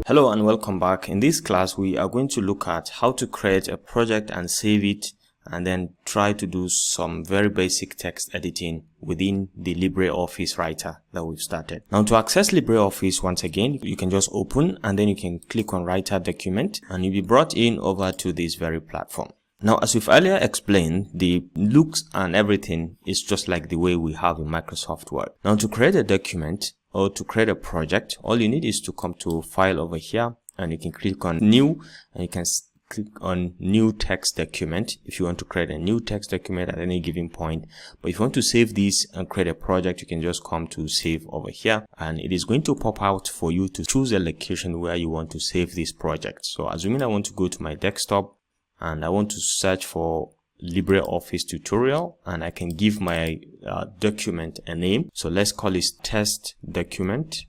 Hello and welcome back. In this class, we are going to look at how to create a project and save it, and then try to do some very basic text editing within the LibreOffice Writer that we've started. Now, to access LibreOffice, once again, you can just open and then you can click on Writer Document and you'll be brought in over to this very platform. Now, as we've earlier explained, the looks and everything is just like the way we have in Microsoft Word. Now, to create a document or to create a project, all you need is to come to File over here and you can click on New and you can click on New Text Document if you want to create a new text document at any given point. But if you want to save this and create a project, you can just come to Save over here and it is going to pop out for you to choose a location where you want to save this project. So assuming I want to go to my desktop and I want to search for LibreOffice tutorial, and I can give my document a name. So let's call it test document.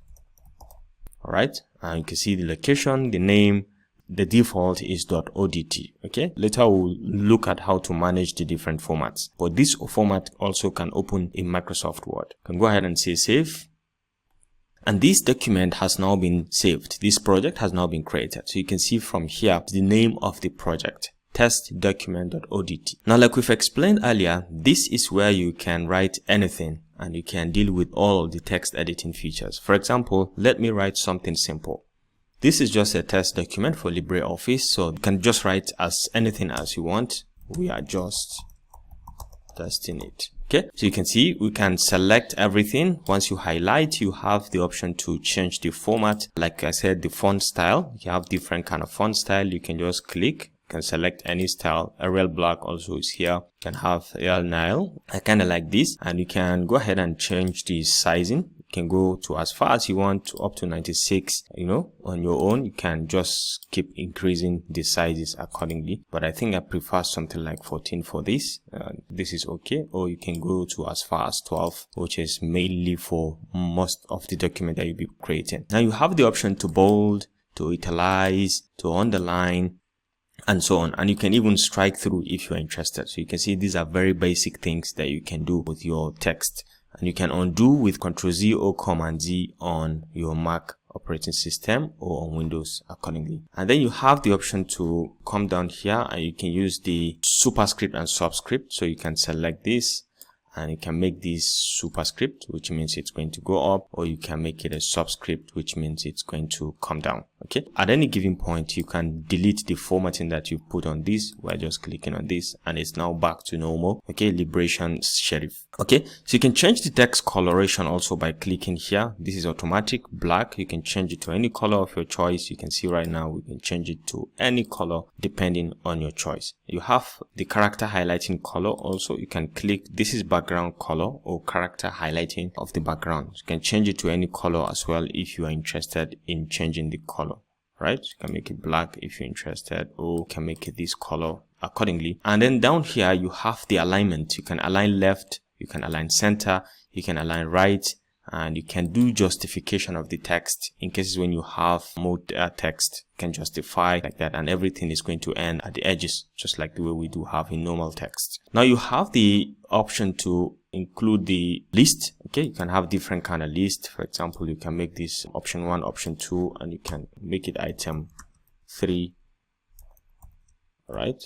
All right, and you can see the location, the name, the default is .odt. Okay, later we'll look at how to manage the different formats, but this format also can open in Microsoft Word. You can go ahead and say save. And this document has now been saved. This project has now been created. So you can see from here the name of the project, test document.odt. Now, like we've explained earlier, this is where you can write anything and you can deal with all of the text editing features. For example, let me write something simple. This is just a test document for LibreOffice, so you can just write as anything as you want. We are just testing it. Okay, so you can see we can select everything. Once you highlight, you have the option to change the format. Like I said, the font style, you have different kind of font style. You can just click, you can select any style. Arial Black also is here. You can have Arial Nile. I kind of like this, and you can go ahead and change the sizing. You can go to as far as you want, to up to 96, on your own. You can just keep increasing the sizes accordingly, but I think I prefer something like 14 for this. This is okay. Or you can go to as far as 12, which is mainly for most of the document that you'll be creating. Now you have the option to bold, to italize, to underline, and so on, and you can even strike through if you're interested. So you can see these are very basic things that you can do with your text. And you can undo with Ctrl+Z or Command-Z on your Mac operating system or on Windows accordingly. And then you have the option to come down here and you can use the superscript and subscript. So you can select this and you can make this superscript, which means it's going to go up, or you can make it a subscript, which means it's going to come down. Okay, at any given point you can delete the formatting that you put on this. We're just clicking on this and it's now back to normal. Okay, Liberation Sheriff. Okay, so you can change the text coloration also by clicking here. This is automatic black. You can change it to any color of your choice. You can see right now we can change it to any color depending on your choice. You have the character highlighting color also. You can click, this is background color or character highlighting of the background. You can change it to any color as well if you are interested in changing the color. Right, you can make it black if you're interested, or you can make it this color accordingly. And then down here you have the alignment. You can align left, you can align center, you can align right, and you can do justification of the text in cases when you have more text. You can justify like that, and everything is going to end at the edges, just like the way we do have in normal text. Now you have the option to include the list. Okay, you can have different kind of list. For example, you can make this option 1, option 2, and you can make it item 3. All right.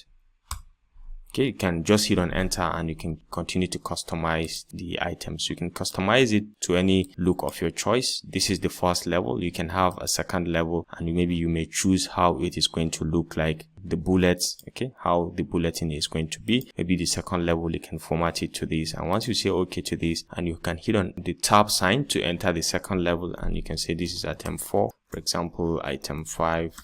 Okay, you can just hit on enter and you can continue to customize the items. You can customize it to any look of your choice. This is the first level. You can have a second level and maybe you may choose how it is going to look like, the bullets, okay, how the bulletin is going to be. Maybe the second level, you can format it to this, and once you say okay to this, and you can hit on the tab sign to enter the second level, and you can say this is item 4, for example, item 5.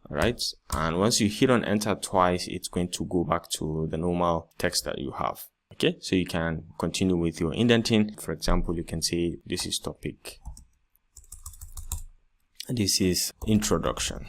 All right, and once you hit on enter twice, it's going to go back to the normal text that you have. Okay, so you can continue with your indenting. For example, you can say this is topic, this is introduction.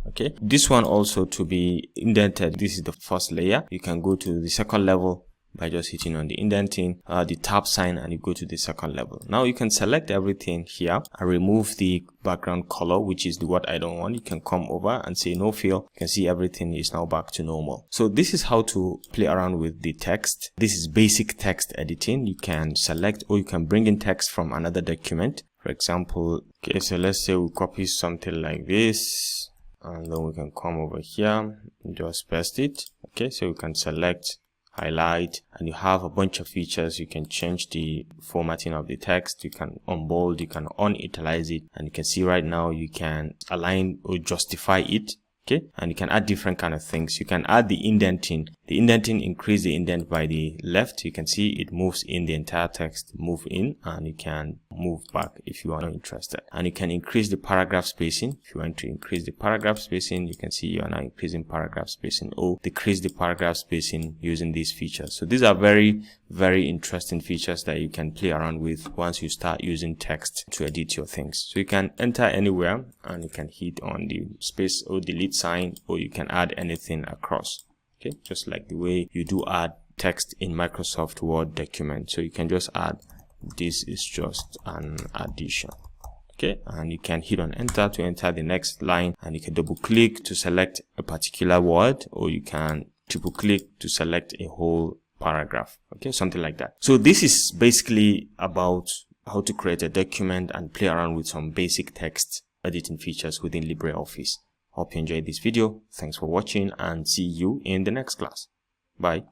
Okay, this one also to be indented, this is the first layer. You can go to the second level by just hitting on the indenting, the tab sign, and you go to the second level. Now you can select everything here and remove the background color, which is what I don't want. You can come over and say no fill. You can see everything is now back to normal. So this is how to play around with the text. This is basic text editing. You can select or you can bring in text from another document For example, okay, so let's say we copy something like this, and then we can come over here and just paste it. Okay, so we can select, highlight, and you have a bunch of features. You can change the formatting of the text, you can unbold, you can unitalize it, and you can see right now you can align or justify it. Okay, and you can add different kind of things. You can add the indenting. The indenting, increase the indent by the left. You can see it moves in the entire text, move in, and you can move back if you are not interested. And you can increase the paragraph spacing. If you want to increase the paragraph spacing, you can see you are now increasing paragraph spacing, or decrease the paragraph spacing using these features. So these are very, very interesting features that you can play around with once you start using text to edit your things. So you can enter anywhere and you can hit on the space or delete sign, or you can add anything across. Okay, just like the way you do add text in Microsoft Word document. So you can just add, this is just an addition. Okay, and you can hit on enter to enter the next line, and you can double click to select a particular word, or you can triple click to select a whole paragraph. Okay, something like that. So this is basically about how to create a document and play around with some basic text editing features within LibreOffice. Hope you enjoyed this video. Thanks for watching, and see you in the next class. Bye.